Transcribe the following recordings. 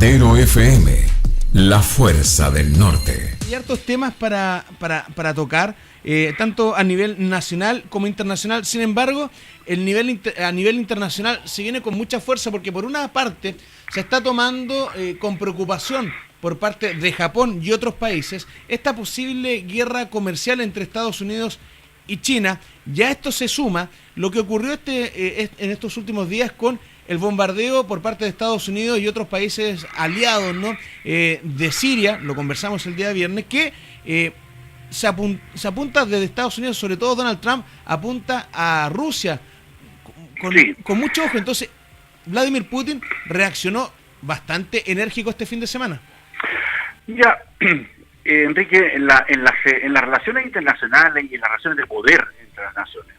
Lagardero FM, la fuerza del norte. Hay hartos temas para tocar, tanto a nivel nacional como internacional. Sin embargo, a nivel internacional se viene con mucha fuerza porque por una parte se está tomando con preocupación por parte de Japón y otros países esta posible guerra comercial entre Estados Unidos y China. Ya esto se suma lo que ocurrió en estos últimos días con el bombardeo por parte de Estados Unidos y otros países aliados, ¿no? De Siria, lo conversamos el día de viernes, que se apunta desde Estados Unidos, sobre todo Donald Trump, apunta a Rusia con mucho ojo. Entonces, Vladimir Putin reaccionó bastante enérgico este fin de semana. Ya, Enrique, en las relaciones internacionales y en las relaciones de poder entre las naciones,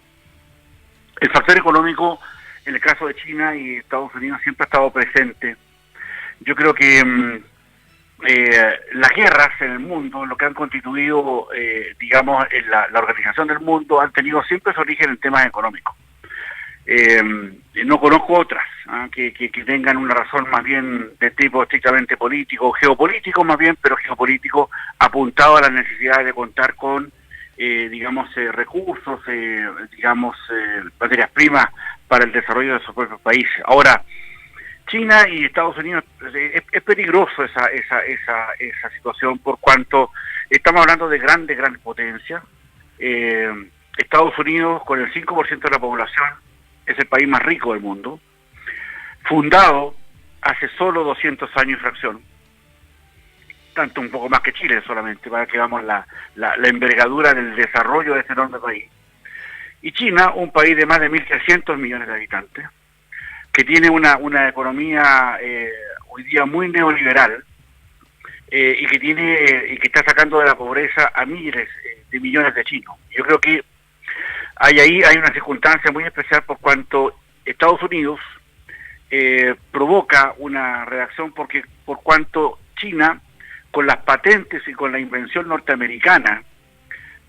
el factor económico, en el caso de China y Estados Unidos, siempre ha estado presente. Yo creo que las guerras en el mundo, lo que han constituido, digamos, en la organización del mundo, han tenido siempre su origen en temas económicos. No conozco otras que tengan una razón más bien de tipo estrictamente político, geopolítico más bien, pero geopolítico apuntado a las necesidades de contar con, recursos, materias primas para el desarrollo de sus propios países. Ahora, China y Estados Unidos, es peligroso esa situación por cuanto estamos hablando de grandes potencias. Estados Unidos, con el 5% de la población, es el país más rico del mundo, fundado hace solo 200 años y fracción, tanto un poco más que Chile solamente, para que veamos la envergadura del desarrollo de este enorme país. Y China, un país de más de 1.300 millones de habitantes, que tiene una economía hoy día muy neoliberal, y que está sacando de la pobreza a miles de millones de chinos. Yo creo que hay una circunstancia muy especial por cuanto Estados Unidos provoca una reacción por cuanto China, con las patentes y con la invención norteamericana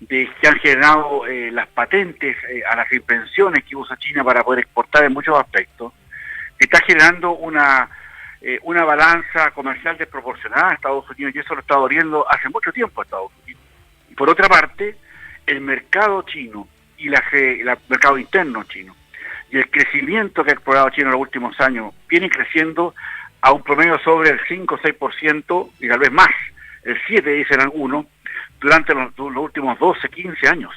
que han generado las patentes a las invenciones que usa China para poder exportar en muchos aspectos, está generando una balanza comercial desproporcionada a Estados Unidos, y eso lo está doliendo hace mucho tiempo a Estados Unidos. Y por otra parte, el mercado chino y el mercado interno chino y el crecimiento que ha explorado China en los últimos años viene creciendo a un promedio sobre el 5 o 6% y tal vez más, el 7% dicen algunos, durante los últimos 12, 15 años.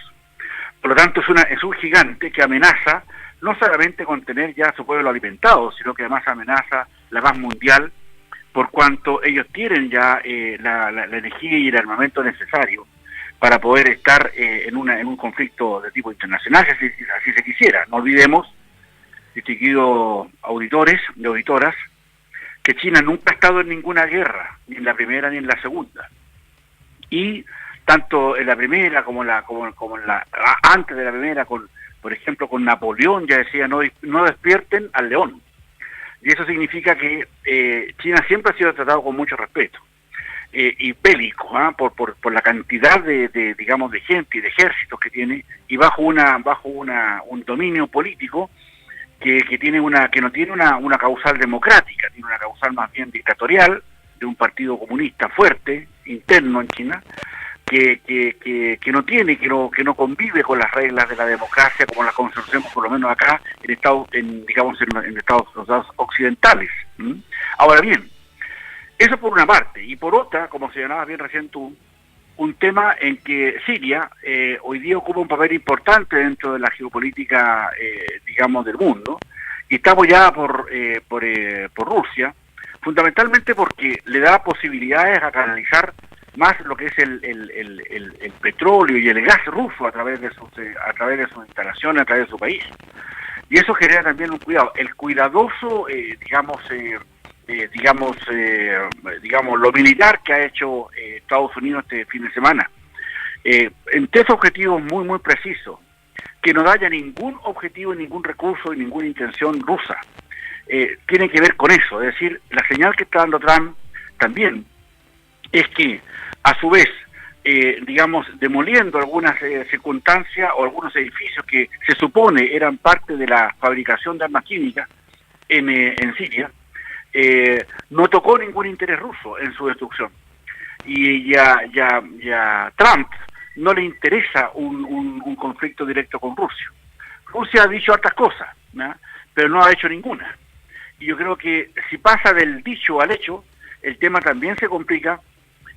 Por lo tanto, es un gigante que amenaza no solamente con tener ya su pueblo alimentado, sino que además amenaza la paz mundial, por cuanto ellos tienen ya la energía y el armamento necesario para poder estar en un conflicto de tipo internacional, si así se quisiera. No olvidemos, distinguidos auditores y auditoras, que China nunca ha estado en ninguna guerra, ni en la primera ni en la segunda. Y tanto en la primera como en la antes de la primera, por ejemplo, con Napoleón ya decía no despierten al león. Y eso significa que China siempre ha sido tratado con mucho respeto. Y bélico, por la cantidad de gente y de ejércitos que tiene, y bajo un dominio político que no tiene una causal democrática, tiene una causal más bien dictatorial, de un partido comunista fuerte, interno en China, que no convive con las reglas de la democracia como las conocemos por lo menos acá en Estados occidentales. Ahora bien, eso por una parte, y por otra, como señalabas bien recién tú, un tema en que Siria hoy día ocupa un papel importante dentro de la geopolítica, del mundo, y está apoyada por Rusia, fundamentalmente porque le da posibilidades a canalizar más lo que es el petróleo y el gas ruso a través de sus instalaciones, a través de su país. Y eso genera también un cuidado. El cuidadoso, lo militar que ha hecho Estados Unidos este fin de semana, en tres objetivos muy, muy precisos, que no haya ningún objetivo, ningún recurso y ninguna intención rusa. Tiene que ver con eso, es decir, la señal que está dando Trump también es que, a su vez, demoliendo algunas circunstancias o algunos edificios que se supone eran parte de la fabricación de armas químicas en Siria, no tocó ningún interés ruso en su destrucción. Y ya Trump no le interesa un conflicto directo con Rusia. Rusia ha dicho hartas cosas, ¿no? Pero no ha hecho ninguna. Y yo creo que si pasa del dicho al hecho, el tema también se complica,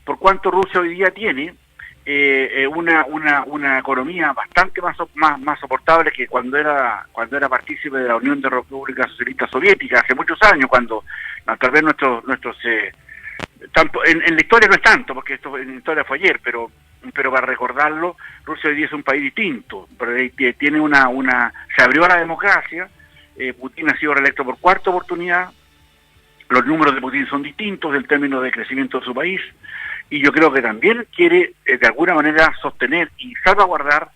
por cuanto Rusia hoy día tiene una economía bastante más soportable que cuando era partícipe de la Unión de Repúblicas Socialistas Soviéticas hace muchos años, cuando tal vez nuestros en la historia no es tanto, porque esto en la historia fue ayer, pero para recordarlo, Rusia hoy día es un país distinto, tiene se abrió a la democracia. Putin ha sido reelecto por cuarta oportunidad, los números de Putin son distintos en términos de crecimiento de su país, y yo creo que también quiere de alguna manera sostener y salvaguardar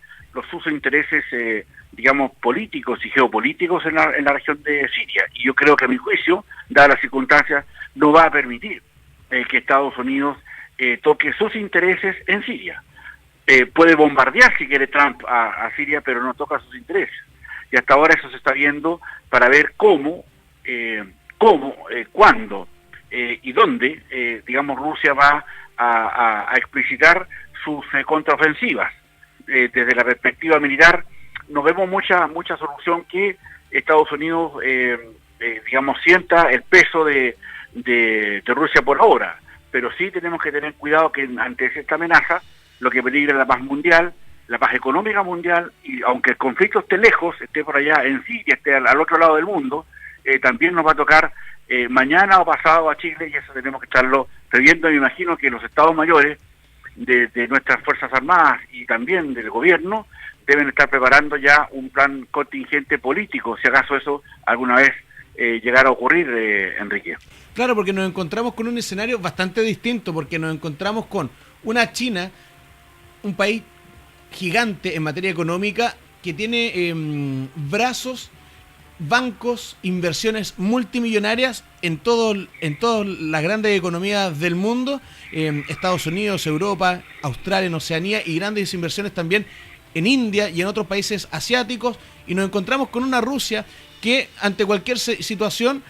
sus intereses digamos políticos y geopolíticos en la región de Siria, y yo creo que a mi juicio, dadas las circunstancias, no va a permitir que Estados Unidos toque sus intereses en Siria. Puede bombardear si quiere Trump a Siria, pero no toca sus intereses. Y hasta ahora eso se está viendo para ver cómo, cuándo y dónde, digamos, Rusia va a explicitar sus contraofensivas. Desde la perspectiva militar, no vemos mucha solución que Estados Unidos, digamos, sienta el peso de Rusia por ahora. Pero sí tenemos que tener cuidado que ante esta amenaza, lo que peligra es la paz mundial, la paz económica mundial, y aunque el conflicto esté lejos, esté por allá en Siria, esté al otro lado del mundo, también nos va a tocar mañana o pasado a Chile, y eso tenemos que estarlo previendo. Me imagino que los estados mayores de nuestras Fuerzas Armadas y también del gobierno deben estar preparando ya un plan contingente político, si acaso eso alguna vez llegara a ocurrir, Enrique. Claro, porque nos encontramos con un escenario bastante distinto, porque nos encontramos con una China, un país gigante en materia económica, que tiene brazos, bancos, inversiones multimillonarias en todas las grandes economías del mundo, Estados Unidos, Europa, Australia, en Oceanía, y grandes inversiones también en India y en otros países asiáticos, y nos encontramos con una Rusia que ante cualquier situación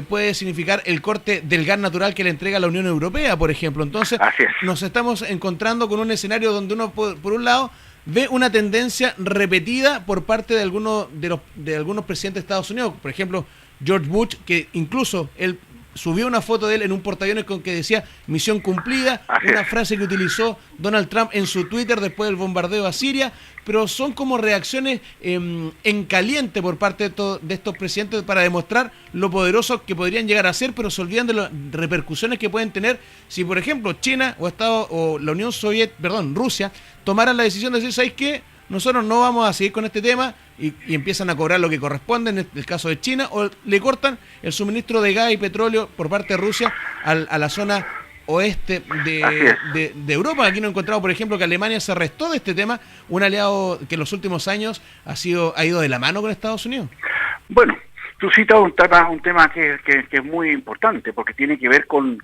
puede significar el corte del gas natural que le entrega la Unión Europea, por ejemplo. Entonces, nos estamos encontrando con un escenario donde uno, por un lado, ve una tendencia repetida por parte de algunos presidentes de Estados Unidos. Por ejemplo, George Bush, que incluso él subió una foto de él en un portaaviones con que decía misión cumplida, una frase que utilizó Donald Trump en su Twitter después del bombardeo a Siria, pero son como reacciones en caliente por parte de estos presidentes para demostrar lo poderosos que podrían llegar a ser, pero se olvidan de las repercusiones que pueden tener si, por ejemplo, China o la Unión Rusia tomaran la decisión de decir, ¿sabéis qué? Nosotros no vamos a seguir con este tema, y empiezan a cobrar lo que corresponde, en el caso de China, o le cortan el suministro de gas y petróleo por parte de Rusia a la zona oeste de Europa. Aquí nos encontramos, por ejemplo, que Alemania se restó de este tema, un aliado que en los últimos años ha ido de la mano con Estados Unidos. Bueno, tú citas un tema que es muy importante, porque tiene que ver con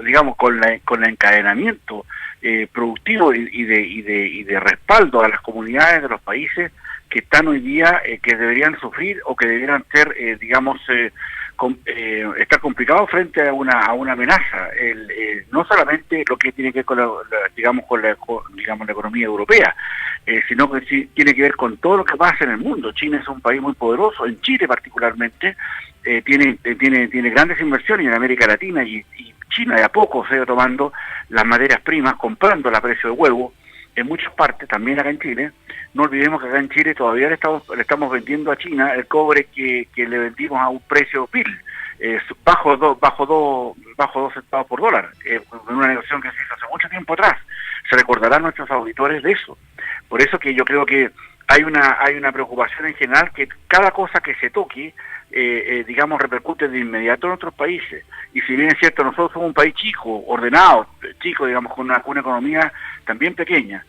el encadenamiento productivo y de respaldo a las comunidades de los países que están hoy día, que deberían sufrir o que deberían ser, estar complicados frente a una amenaza. No solamente lo que tiene que ver con la economía europea, sino que sí tiene que ver con todo lo que pasa en el mundo. China es un país muy poderoso, en Chile particularmente, tiene grandes inversiones en América Latina, y China de a poco se ha ido tomando las materias primas, comprándolas a precio de huevo en muchas partes, también acá en Chile. No olvidemos que acá en Chile todavía le estamos vendiendo a China el cobre que le vendimos a un precio PIL, bajo 2 centavos por dólar, en una negociación que se hizo hace mucho tiempo atrás. Se recordarán nuestros auditores de eso. Por eso que yo creo que hay una preocupación en general que cada cosa que se toque, repercute de inmediato en otros países. Y si bien es cierto, nosotros somos un país chico, ordenado, con una economía también pequeña,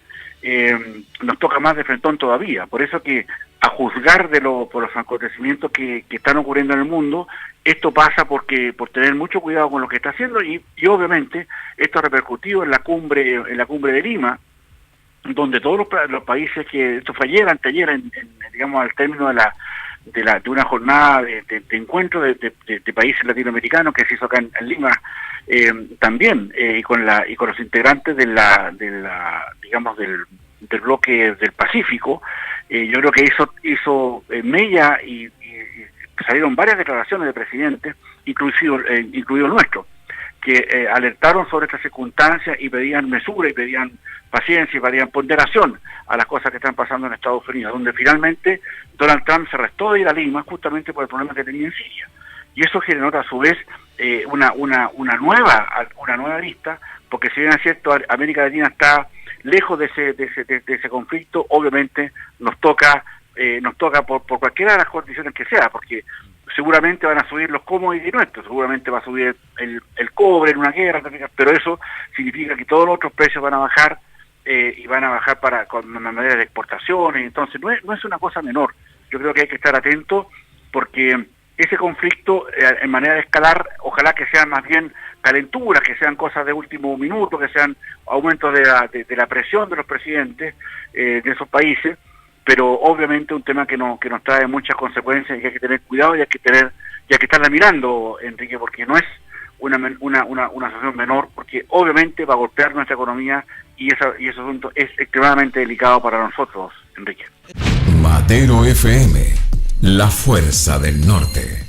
nos toca más de frentón todavía. Por eso que, a juzgar por los acontecimientos que están ocurriendo en el mundo, esto pasa por tener mucho cuidado con lo que está haciendo, y obviamente esto ha repercutido en la cumbre de Lima, donde todos los países, que esto fue ayer, anteayer, al término de una jornada de encuentro de países latinoamericanos que se hizo acá en Lima, también, y con los integrantes digamos del bloque del Pacífico. Yo creo que hizo mella y salieron varias declaraciones de presidentes, incluido el nuestro, que alertaron sobre estas circunstancias y pedían mesura y pedían paciencia y pedían ponderación a las cosas que están pasando en Estados Unidos, donde finalmente Donald Trump se restó de ir a Lima justamente por el problema que tenía en Siria. Y eso generó a su vez una nueva lista, porque si bien es cierto, América Latina está lejos de ese conflicto, obviamente nos toca por cualquiera de las condiciones que sea, porque seguramente van a subir los commodities nuestros, seguramente va a subir el cobre en una guerra, pero eso significa que todos los otros precios van a bajar, y van a bajar con manera de exportaciones. Entonces no es una cosa menor. Yo creo que hay que estar atento, porque ese conflicto, en manera de escalar, ojalá que sean más bien calenturas, que sean cosas de último minuto, que sean aumentos de la presión de los presidentes de esos países, pero obviamente un tema que nos trae muchas consecuencias y que hay que tener cuidado y hay que estarla mirando, Enrique, porque no es una situación menor, porque obviamente va a golpear nuestra economía y ese asunto es extremadamente delicado para nosotros, Enrique. Matero FM, la fuerza del norte.